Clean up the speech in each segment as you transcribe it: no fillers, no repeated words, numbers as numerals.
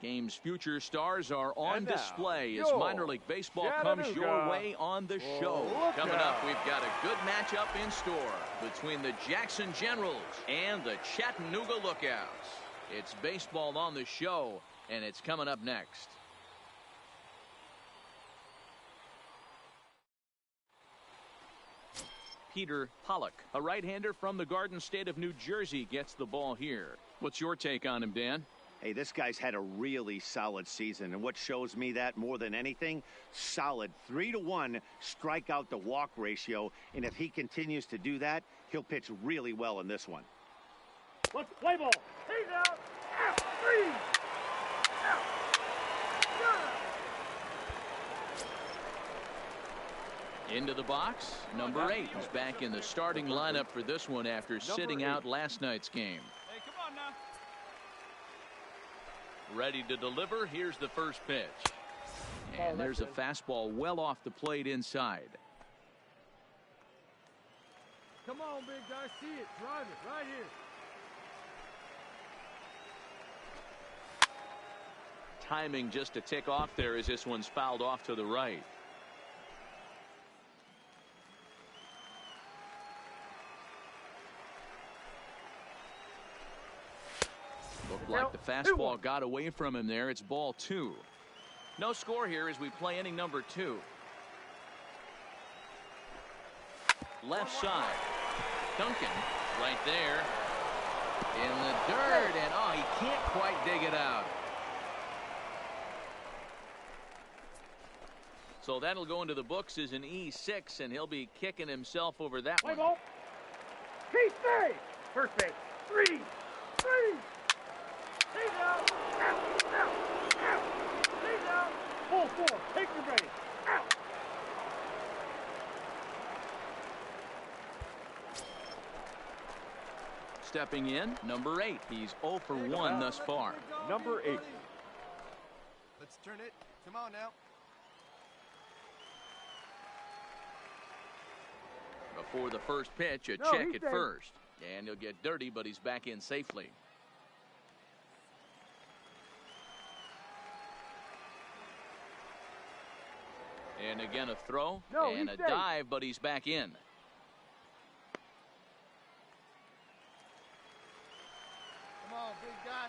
game's future stars are on display as minor league baseball comes your way on the show. Coming up, we've got a good matchup in store between the Jackson Generals and the Chattanooga Lookouts. It's baseball on the show, and it's coming up next. Peter Pollock, a right-hander from the Garden State of New Jersey, gets the ball here. What's your take on him, Dan? Hey, this guy's had a really solid season, and what shows me that more than anything, solid 3-to-1 strikeout to walk ratio, and if he continues to do that, he'll pitch really well in this one. Let's play ball. He's out. Out. 3. Out. Into the box, number 8 is back in the starting lineup for this one after sitting out last night's game. Hey, come on now. Ready to deliver. Here's the first pitch. And there's a fastball well off the plate inside. Come on, big guy. See it. Drive it right here. Timing just a tick off there as this one's fouled off to the right. Looked like the fastball got away from him there. It's ball 2. No score here as we play inning number 2. Left side. Duncan right there in the dirt, and oh, he can't quite dig it out. So that'll go into the books as an E6, and he'll be kicking himself over that one. Ball. He's safe. First base. 3. 3. He's out. Out. Out. Out. He's out. Full 4. Take your base. Out. Stepping in, number 8. He's 0 for 1 thus far. Number 8. Let's turn it. Come on now. Before the first pitch, a check at first. And he'll get dirty, but he's back in safely. And again a throw and a dive, but he's back in. Come on, big guy.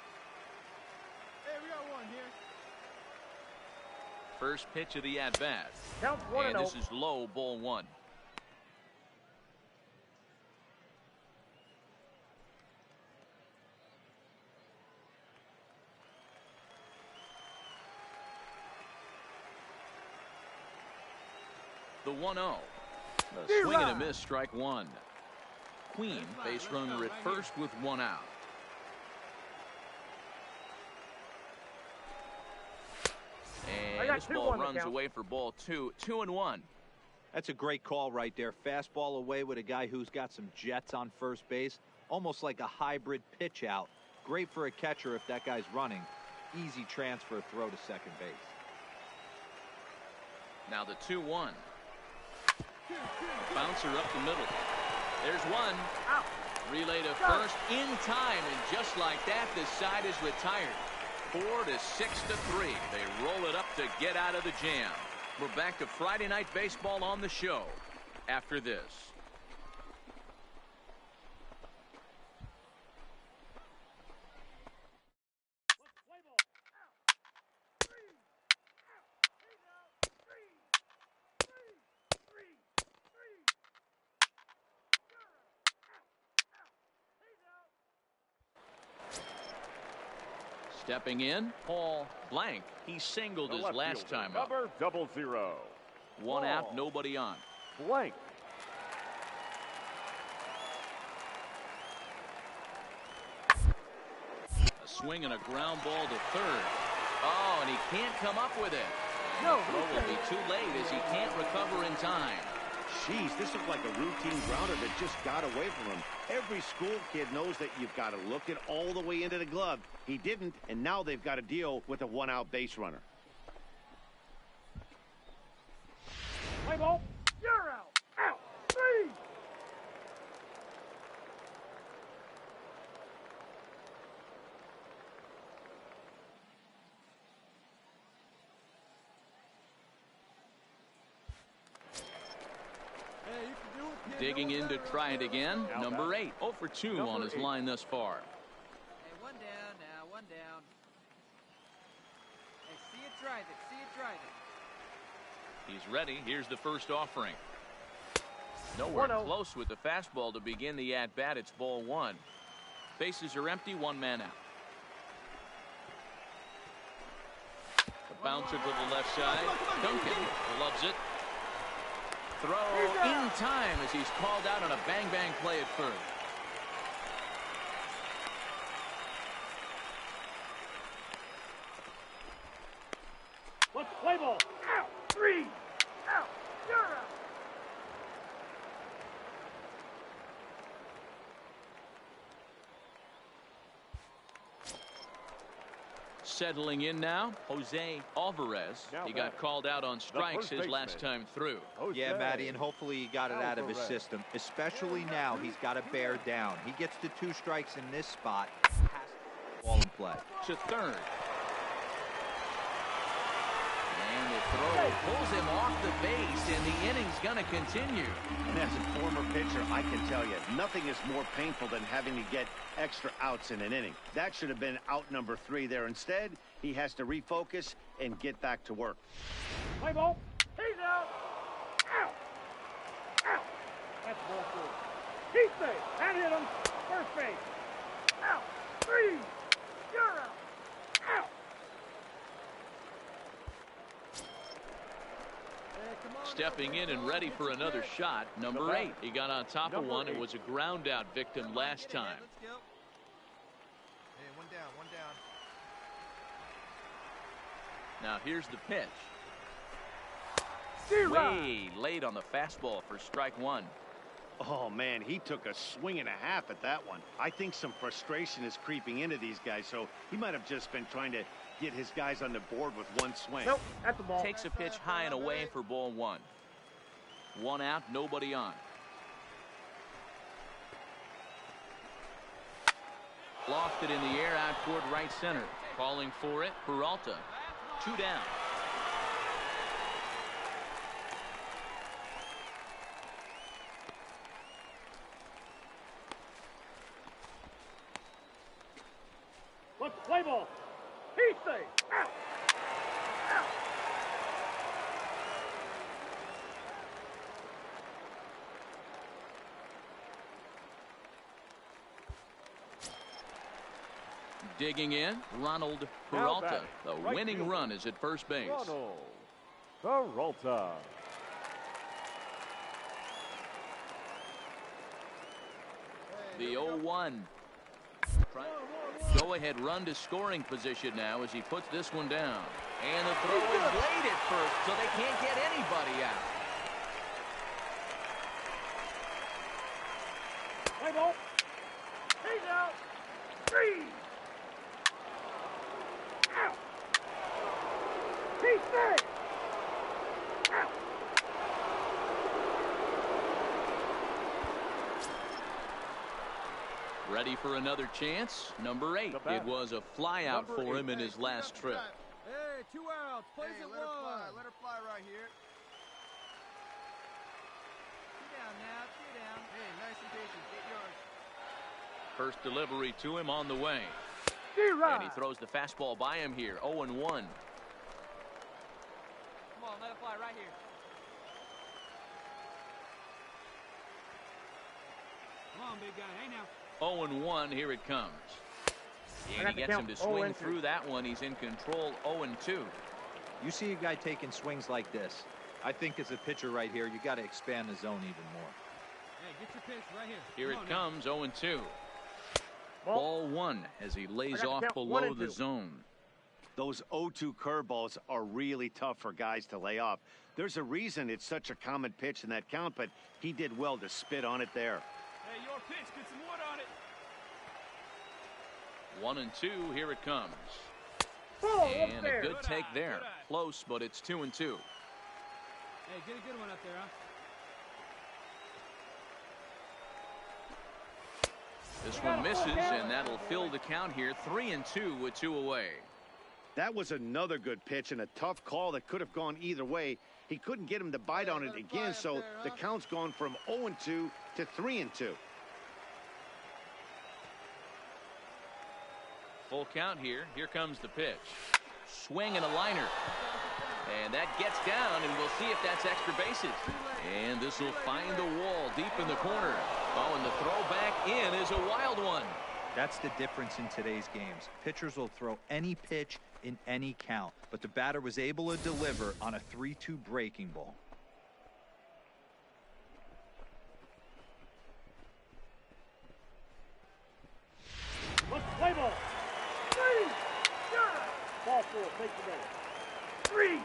Hey, we got one here. First pitch of the at-bat. Count 1 and this is low, ball 1. The 1-0. A swing and a miss, strike 1. Queen, base runner at first with 1 out. And this ball runs away for ball 2. 2-1. That's a great call right there. Fastball away with a guy who's got some jets on first base. Almost like a hybrid pitch out. Great for a catcher if that guy's running. Easy transfer throw to second base. Now the 2-1. Bouncer up the middle. There's one. Out. Relay to first in time, and just like that, the side is retired. 4 to 6 to 3. They roll it up to get out of the jam. We're back to Friday night baseball on the show after this. Stepping in, Paul Blank. He singled his last time up. Number 00. 1 out, nobody on. Blank. A swing and a ground ball to third. Oh, and he can't come up with it. And the throw will be too late as he can't recover in time. Jeez, this looked like a routine grounder that just got away from him. Every school kid knows that you've got to look it all the way into the glove. He didn't, and now they've got to deal with a 1-out base runner. Play ball. You're out. Out. 3. Digging in to try it again. Number 8. 0 for 2 on his line thus far. Hey, one down now, one down. Hey, see it driving, see it driving. He's ready. Here's the first offering. Nowhere close with the fastball to begin the at-bat. It's ball 1. Bases are empty, 1 man out. The bouncer to the left side. Duncan loves it. Throw in time as he's called out on a bang-bang play at first. Let's play ball. Out. 3. Out. You're out. Settling in now, Jose Alvarez. He got called out on strikes his last time through. Yeah, Matty, and hopefully he got it out of his system. Especially now, he's got to bear down. He gets to 2 strikes in this spot. Has to ball in play. To third. And the throw pulls him off the base, and the inning's going to continue. And as a former pitcher, I can tell you, nothing is more painful than having to get extra outs in an inning. That should have been out number 3 there. Instead, he has to refocus and get back to work. Play ball. He's out. Out. Out. That's ball 4. He's safe. That hit him. First base. Out. 3. You're out. Out. Stepping in and ready for another shot. Number 8. He got on top of one. It was a ground out victim last time. Let's go. Hey, one down, one down. Now here's the pitch. Way late on the fastball for strike 1. Oh, man, he took a swing and a half at that one. I think some frustration is creeping into these guys, so he might have just been trying to get his guys on the board with one swing. Nope, at the ball. Takes a pitch high and away for ball 1. 1 out, nobody on. Lofted in the air out toward right center. Calling for it, Peralta. 2 down. Let's play ball. He's safe. Out. Out. Digging in, Ronald Peralta. The winning run is at first base. Ronald Peralta. The 0-1. Go-ahead run to scoring position now as he puts this one down. And the throw is late at first, so they can't get anybody out. Play ball. He's out. 3. Out. He's safe. Out. Ready for another chance? Number 8. It was a fly out for him in his last trip. Hey, 2 outs. Plays it 1. Let her fly right here. 2 down now, 2 down. Hey, nice and patient. Get yours. First delivery to him on the way. And he throws the fastball by him here. 0-1. Come on, let it fly right here. Come on, big guy. Hey, now. 0-1, here it comes. And he gets him to swing through that one. He's in control. 0-2. You see a guy taking swings like this. I think as a pitcher right here, you got to expand the zone even more. Hey, get your pitch right here. Here it comes. 0-2. Ball 1 as he lays off below the zone. Those 0-2 curveballs are really tough for guys to lay off. There's a reason it's such a common pitch in that count, but he did well to spit on it there. Hey, your pitch. Get some wood on it. 1-2. Here it comes. And a good take there. Close, but it's 2-2. Hey, get a good one up there, huh? This one misses, and that'll fill the count here. 3-2 with 2 away. That was another good pitch and a tough call that could have gone either way. He couldn't get him to bite on it again, so the count's gone from 0-2 to 3-2. Full count here. Here comes the pitch. Swing and a liner. And that gets down, and we'll see if that's extra bases. And this will find the wall deep in the corner. Oh, and the throw back in is a wild one. That's the difference in today's games. Pitchers will throw any pitch in any count, but the batter was able to deliver on a 3-2 breaking ball. Let's play ball. 3. Got ball 4. Take the base. 3.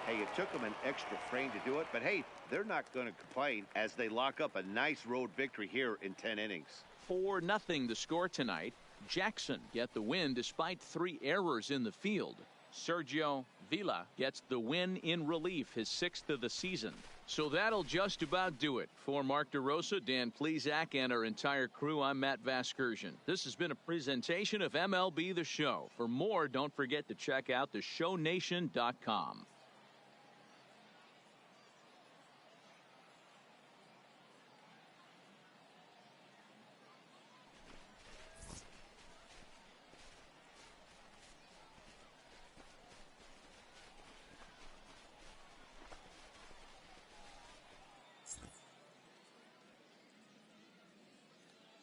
Hey, it took them an extra frame to do it, but hey, they're not going to complain as they lock up a nice road victory here in 10 innings. 4-0 the score tonight. Jackson get the win despite 3 errors in the field. Sergio Villa gets the win in relief, his 6th of the season. So that'll just about do it. For Mark DeRosa, Dan Plesac, and our entire crew, I'm Matt Vasgersian. This has been a presentation of MLB The Show. For more, don't forget to check out theshownation.com.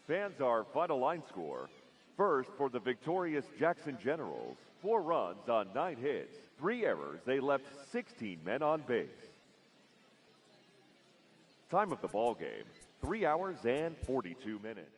Fans, our final line score. First, for the victorious Jackson Generals, 4 runs on 9 hits, 3 errors. They left 16 men on base. Time of the ball game, 3 hours and 42 minutes.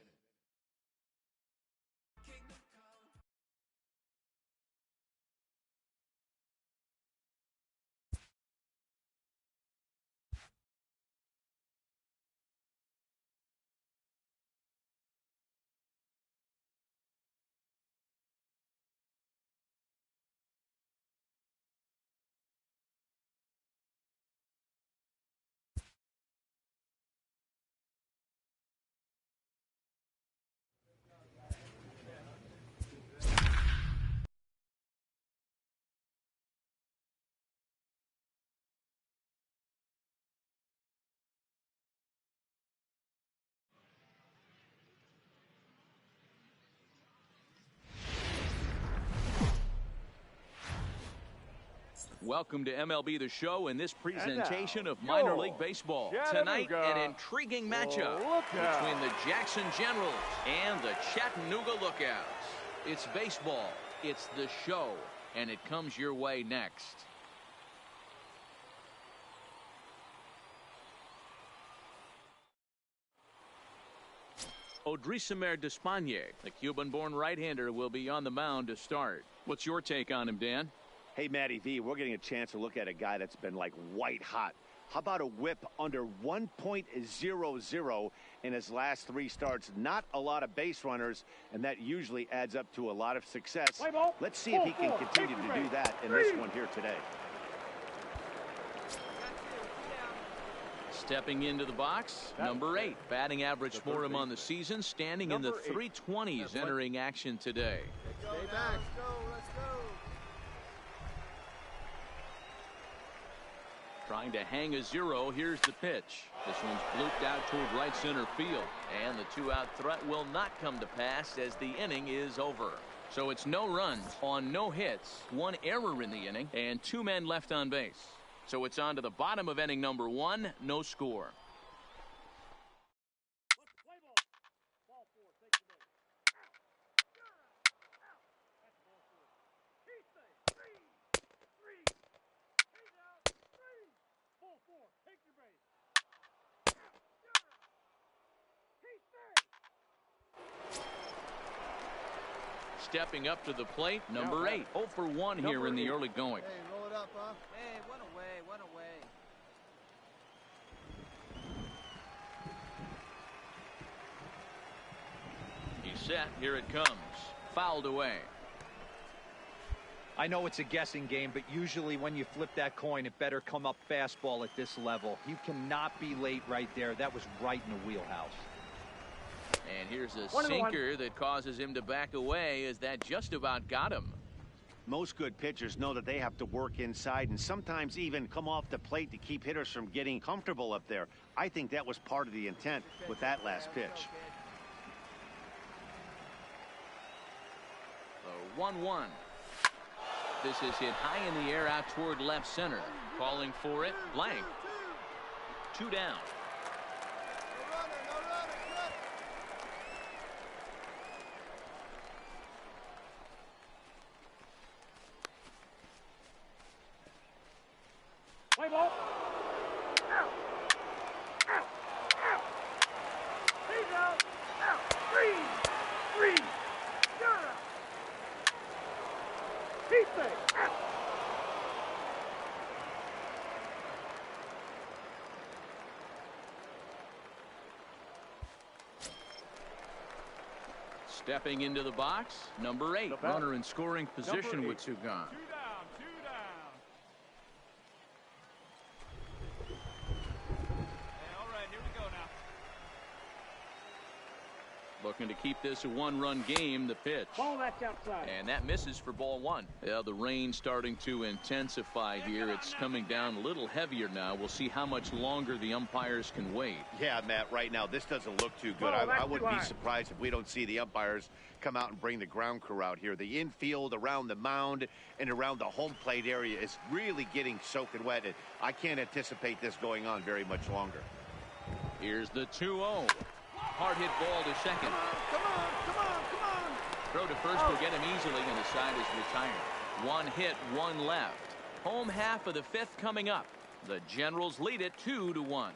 Welcome to MLB The Show and this presentation of minor league baseball. Tonight, an intriguing matchup between the Jackson Generals and the Chattanooga Lookouts. It's baseball, it's the show, and it comes your way next. Odrisamer Despaigne, the Cuban-born right-hander, will be on the mound to start. What's your take on him, Dan? Hey, Matty V, we're getting a chance to look at a guy that's been like white hot. How about a whip under 1.00 in his last 3 starts? Not a lot of base runners, and that usually adds up to a lot of success. Let's see if he can continue to do that in this one here today. Stepping into the box, number 8. Batting average for him on the season, standing in the 320s, entering action today. Stay back. Let's go. Trying to hang a 0. Here's the pitch. This one's blooped out toward right center field. And the 2-out threat will not come to pass as the inning is over. So it's no runs on no hits, 1 error in the inning, and 2 men left on base. So it's on to the bottom of inning number 1, no score. Stepping up to the plate, number 8. 0 for 1 here in the early going. Hey, roll it up, huh? Hey, one away. He's set. Here it comes. Fouled away. I know it's a guessing game, but usually when you flip that coin, it better come up fastball at this level. You cannot be late right there. That was right in the wheelhouse. And here's a 21. sinker that causes him to back away, as that just about got him. Most good pitchers know that they have to work inside and sometimes even come off the plate to keep hitters from getting comfortable up there. I think that was part of the intent with that last pitch. The 1-1. This is hit high in the air out toward left center. Calling for it, blank. 2 down. Play ball. Out. Out. Out. He's out. Out. 3. You're out. He's safe. Out. Stepping into the box, number 8. Runner in scoring position with 2 gone. 2 down, 2 down. Hey, all right, here we go now. Looking to keep this a 1-run game. The pitch. Ball that's outside. And that misses for ball 1. Yeah, the rain starting to intensify here. It's coming down a little heavier now. We'll see how much longer the umpires can wait. Yeah, Matt, right now this doesn't look too good. I wouldn't be surprised if we don't see the umpires come out and bring the ground crew out here. The infield around the mound and around the home plate area is really getting soaking wet. And I can't anticipate this going on very much longer. Here's the 2-0. Hard hit ball to second. Come on. Throw to first will get him easily, and the side is retired. 1 hit, 1 left. Home half of the 5th coming up. The Generals lead it 2-1.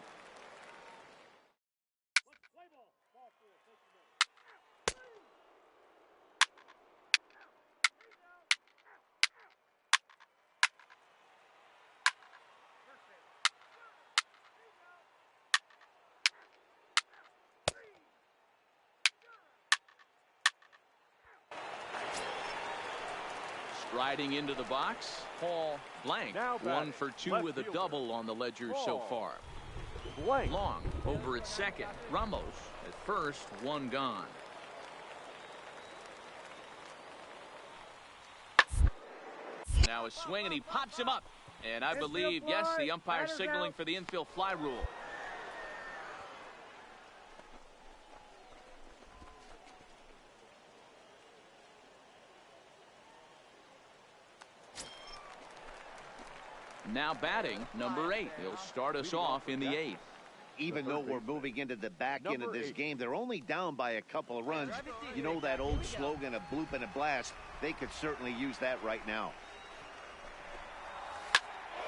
Riding into the box, Paul Blank. 1 for 2 with a double on the ledger so far. Long over at second. Ramos at first, 1 gone. Now a swing, and he pops him up. And I believe, yes, the umpire signaling for the infield fly rule. Now batting, number 8. He'll start us off in the 8th. Even though we're moving into the back end of this game, they're only down by a couple of runs. You know that old slogan, a bloop and a blast. They could certainly use that right now.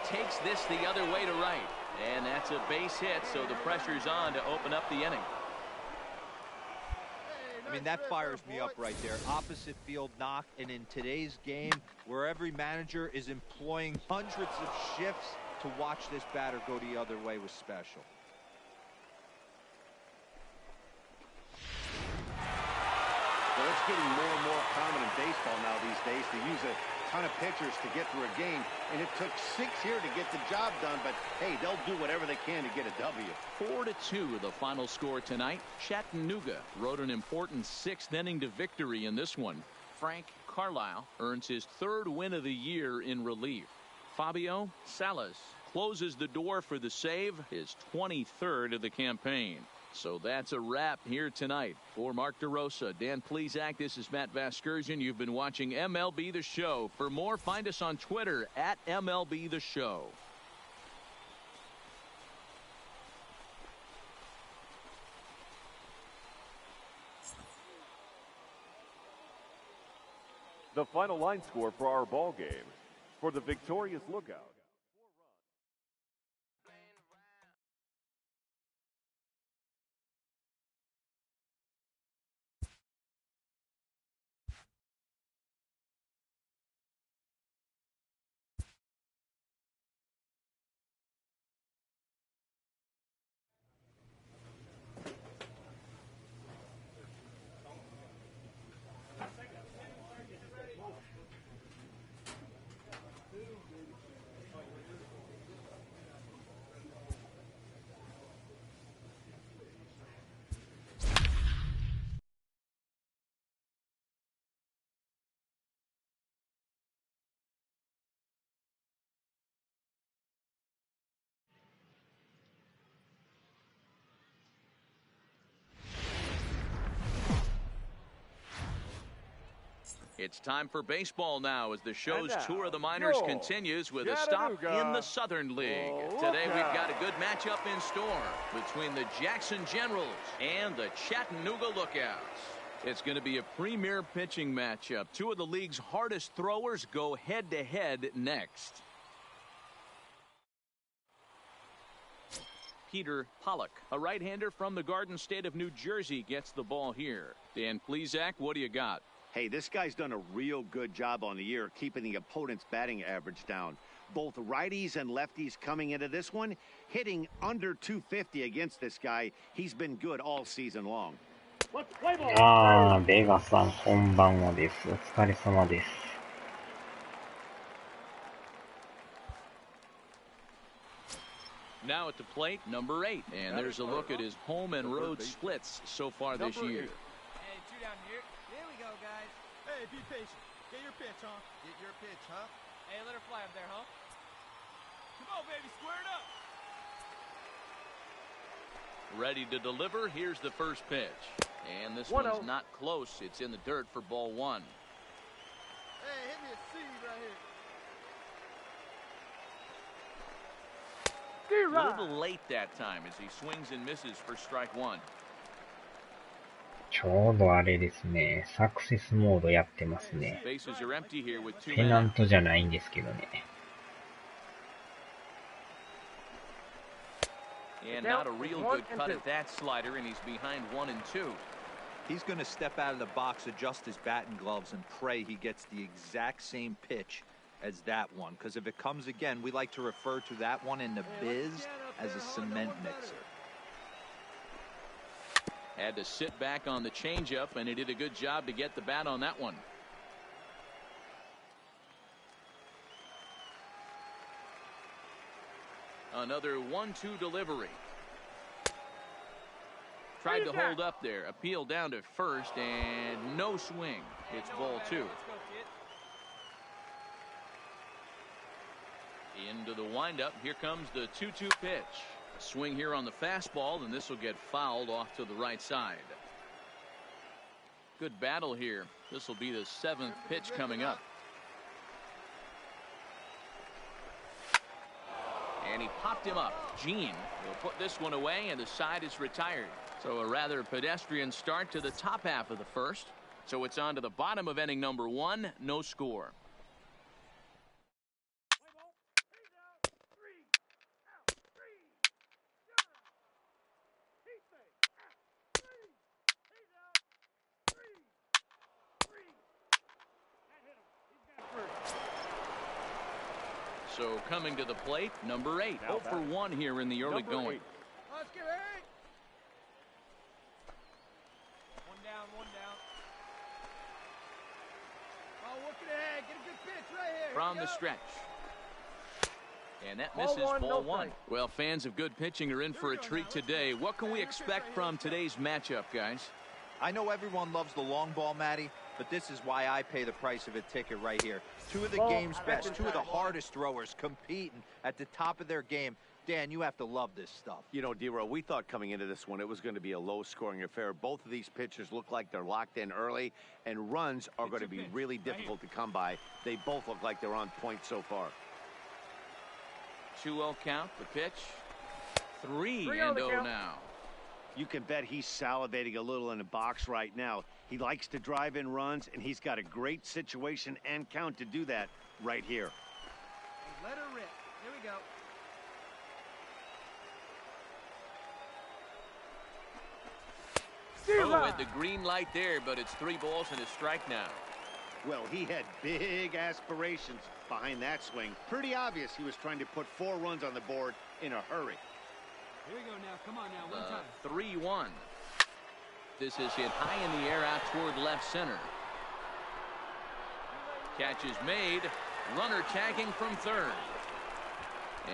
Takes this the other way to right. And that's a base hit, so the pressure's on to open up the inning. I mean, that fires me up right there. Opposite field knock, and in today's game, where every manager is employing hundreds of shifts to watch this batter go the other way, was special. Well, it's getting more and more common in baseball now these days to use a ton of pitchers to get through a game, and it took 6 here to get the job done, but hey, they'll do whatever they can to get a W. 4-2 the final score tonight. Chattanooga rode an important 6th inning to victory in this one. Frank Carlisle earns his 3rd win of the year in relief. Fabio Salas closes the door for the save, his 23rd of the campaign. So that's a wrap here tonight. For Mark DeRosa, Dan Plesac, this is Matt Vasgersian. You've been watching MLB The Show. For more, find us on Twitter at MLB The Show. The final line score for our ball game. For the victorious Lookout, It's time for baseball now as the show's tour of the minors continues with a stop in the Southern League. Today we've got a good matchup in store between the Jackson Generals and the Chattanooga Lookouts. It's going to be a premier pitching matchup. Two of the league's hardest throwers go head-to-head next. Peter Pollock, a right-hander from the Garden State of New Jersey, gets the ball here. Dan Plesac, what do you got? Hey, this guy's done a real good job on the year keeping the opponent's batting average down. Both righties and lefties coming into this one, hitting under 250 against this guy. He's been good all season long. ベガさん、こんばんはです。お疲れ様です。Now at the plate, number 8. And there's a look at his home and road splits so far this year. Hey, 2 down here. Here we go, guys. Hey, be patient. Get your pitch, huh? Get your pitch, huh? Hey, let her fly up there, huh? Come on, baby, square it up. Ready to deliver. Here's the first pitch. And this one's not close. It's in the dirt for ball 1. Hey, hit me a seed right here. A little late that time as he swings and misses for strike 1. ちょうどあれですね、サクセスモードやってますね。Bases are empty here with 2 ペナン men. トじゃないんですけどね。And not a real good cut at that slider, and he's behind 1 and 2. He's going to step out of the box, adjust his bat and gloves, and pray he gets the exact same pitch as that one. Because if it comes again, we like to refer to that one in the biz as a cement mixer. Had to sit back on the changeup, and he did a good job to get the bat on that one. Another 1-2 delivery. Tried to hold up there. Appeal down to first, and no swing. It's ball 2. Let's go, kid. Into the windup. Here comes the 2-2 pitch. A swing here on the fastball, and this will get fouled off to the right side. Good battle here. This will be the 7th pitch coming up. And he popped him up. Gene will put this one away, and the side is retired. So a rather pedestrian start to the top half of the first. So it's on to the bottom of inning number 1. No score. So coming to the plate, number 8. 0 for 1 here in the early going. Let's get it. 1 down, 1 down. Oh, working ahead. Get a good pitch right here. From the stretch. And that misses ball 1. Well, fans of good pitching are in for a treat today. What can we expect from today's matchup, guys? I know everyone loves the long ball, Matty, but this is why I pay the price of a ticket right here. Two of the game's best, two of the hardest throwers competing at the top of their game. Dan, you have to love this stuff. You know, D-Row, we thought coming into this one it was going to be a low-scoring affair. Both of these pitchers look like they're locked in early, and runs are going to be really difficult to come by. They both look like they're on point so far. 2-0 count, the pitch. 3-0 now. You can bet he's salivating a little in the box right now. He likes to drive in runs, and he's got a great situation and count to do that right here. Let her rip. Here we go. Oh, at the green light there, but it's 3 balls and a strike now. Well, he had big aspirations behind that swing. Pretty obvious he was trying to put 4 runs on the board in a hurry. Here we go now. Come on now. One time. 3-1. This is hit high in the air out toward left center. Catch is made. Runner tagging from third.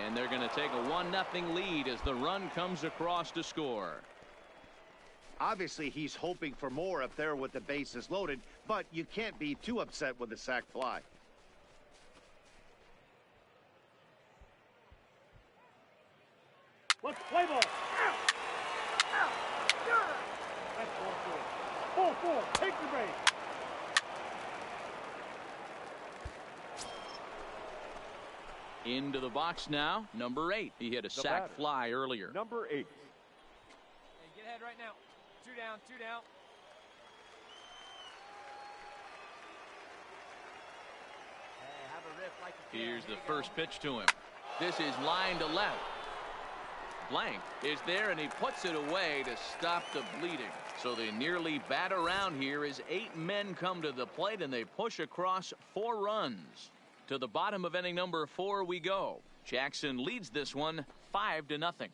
And they're going to take a 1-0 lead as the run comes across to score. Obviously, he's hoping for more up there with the bases loaded, but you can't be too upset with a sac fly. Let's play ball. Out. Out. That's ball 4. Ball 4. Take the base. Into the box now, number 8. He hit a sac fly earlier. Number 8. Hey, get ahead right now. 2 down, 2 down. Hey, have a riff like you can. Here's the first pitch to him. This is line to left. Blank is there, and he puts it away to stop the bleeding. So they nearly bat around here as 8 men come to the plate, and they push across 4 runs. To the bottom of inning number 4 we go. Jackson leads this one 5-0.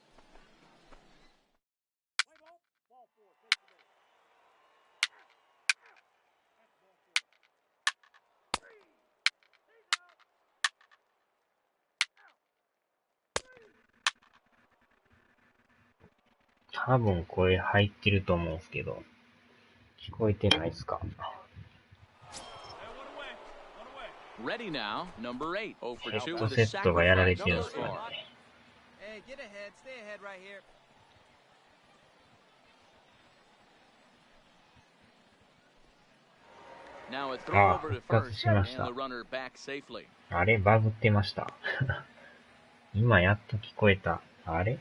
多分声入ってると思うんですけど、聞こえてないですか？ Ready now, number 8. 0 for 2ヘッ with ド a セットがやられ sacrifice てるんで thus すよね。 far. Hey, get ahead. Stay ahead right here. Now a throw over to 復活 first しま and した。 the runner back safely. あれ、バグってました。今やっと聞こえた。あれ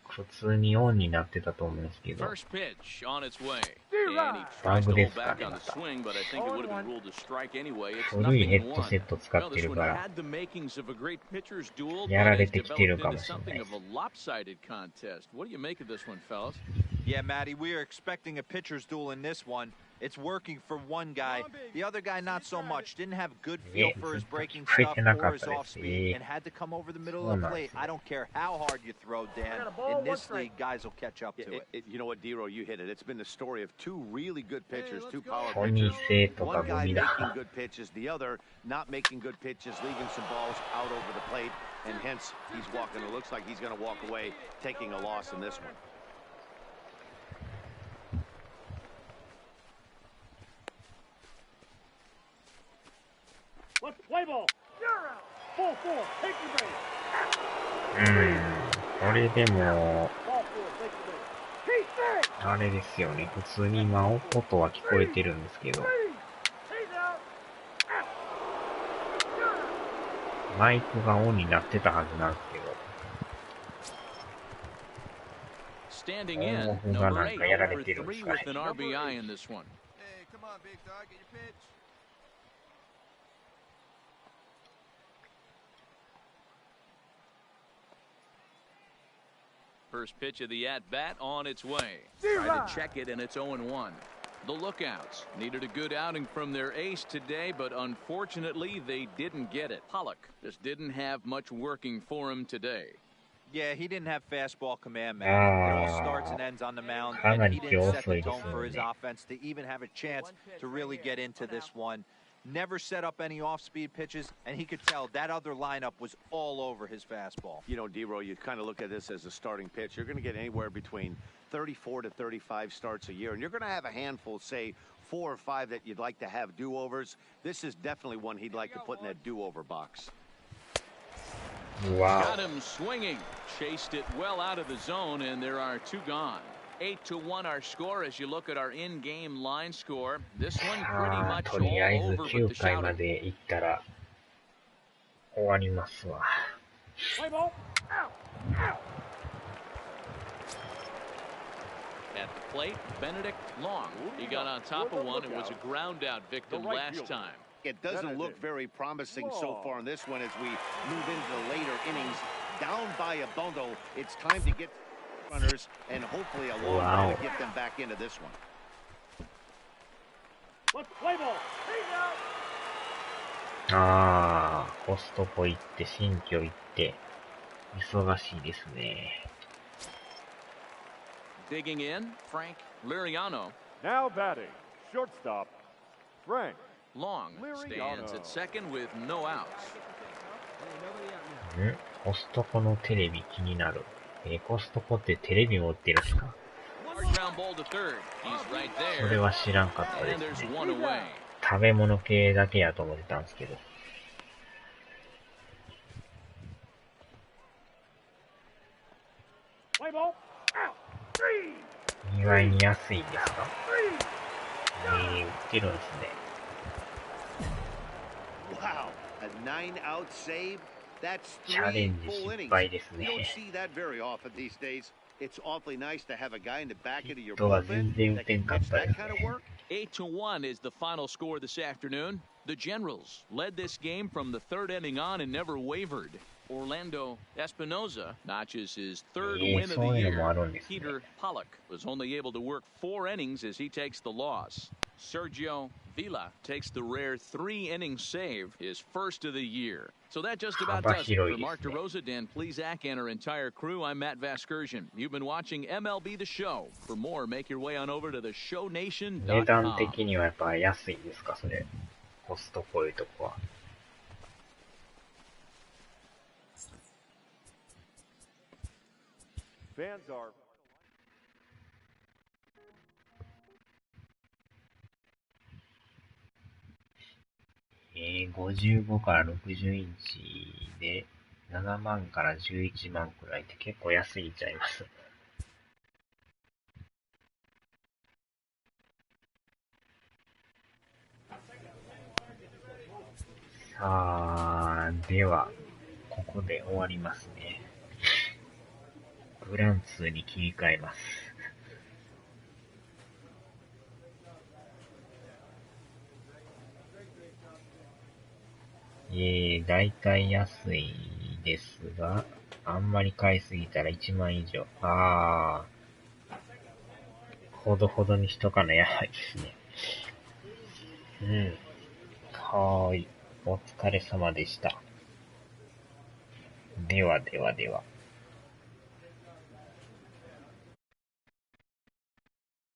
普通にオンになってたと思うんですけど。 First pitch on its way. And he バ tries グ to で hold すか back ね、 on ま the た。 swing, but I think it would have been ruled a strike anyway. It's 古いヘ nothing ッドセ 1. ット使っ Well, て this る one から、 had the makings of a great pitcher's duel, やら but れ it's てきてる developed か into もしれない something で of す。 a lopsided contest. What do you make of this one, fellas? Yeah, Matty, we are expecting a pitcher's duel in this one. It's working for one guy. The other guy, not so much. Didn't have good feel for his breaking stuff or his off speed and had to come over the middle of the plate. I don't care how hard you throw, Dan. In this league, guys will catch up to it. You know what, D-Row, you hit it. It's been the story of 2 really good pitchers, 2 power ポニ pitchers. ー性とか One ゴ guy ミ making だ。 good pitches, the other not making good pitches, leaving some balls out over the plate, and hence he's walking. It looks like he's going to walk away, taking a loss in this one. Let's play ball. You're out. Ball 4. Take your base. これでも、 Ball 4. Take your base. Keep safe. あれですよね。普通に今、音は聞こえてるんですけど、 He's out. Out. You're out. マイクがオンになってたはずなんですけど、 Standing in, オフが number なんか 8 やられ over てるんです 3 かね。 with an RBI in this one. Hey, come on, big dog. Get your pitch. First pitch of the at-bat on its way. Try to check it, and it's 0-1. The Lookouts needed a good outing from their ace today, but unfortunately they didn't get it. Pollock just didn't have much working for him today. Yeah, he didn't have fastball command, man. It all starts and ends on the mound, and he didn't set the tone for his offense to even have a chance to really get into this one. Never set up any off-speed pitches, and he could tell that other lineup was all over his fastball. You know, D-Row, you kind of look at this as a starting pitch. You're going to get anywhere between 34 to 35 starts a year, and you're going to have a handful, say, 4 or 5 that you'd like to have do-overs. This is definitely one he'd like to put in that do-over box. Wow. Got him swinging. Chased it well out of the zone, and there are 2 gone. 8-1 our score as you look at our in-game line score. This one pretty much とりあえ all ず over, 9 but the 回ま shouting. で行ったら終わりますわ。 Play ball. Out. Out. At the plate, Benedict Long. He got on top of one and was a ground-out victim last time. It doesn't look very promising so far in this one as we move into the later innings. Down by a bundle, it's time to get runners and hopefully a long way to get them back into this one. Let's play ball. He's out. ああ、コストコ行って、新居行って、忙しいですね。Digging in, Frank Liriano. Now batting, shortstop, Frank Long stands at second with no outs. コストコのテレビ気になる。コストコってテレビも売ってるんですか？ Ground ball to third. He's right それ there. は知らんかったで And す there's ね。 one away. 食べ物系だけやと思ってたんですけど。Play ball. Out. 3. 意外に安いんですか？売ってるんですね。Wow, a A 9-out save. That's チャレ 3ンジ full 失 innings. 敗です You don't ね。 see that very often these days. It's awfully nice to have a guy in the back of your ヒットが全 bullpen 然打 that てん can かっ pitch たで that す kind of ね。 work. 8-1 is the final score this afternoon. The Generals led this game from the third inning on and never wavered. Orlando Espinosa notches his third win of the そういうのもあ year. るんですね。 Peter Pollock was only able to work 4 innings as he takes the loss. Sergio Villa takes the rare 3-inning save, his first of the year. So that just about does it. For Mark DeRosa, Dan Plesac, and our entire crew, I'm Matt Vasgersian. You've been watching MLB The Show. For more, make your way on over to theshownation.com. 値段的にはやっぱ安いんですか、それ。コストコいうとこは。Fans are. 55から60インチで7万から11万くらいって結構安いんちゃいます。さあ、では、ここで終わりますね。グランツーに切り替えます。だいたい安いですが、あんまり買いすぎたら1万以上。ほどほどにしとかなやばいですね。はーい。お疲れ様でした。ではではでは。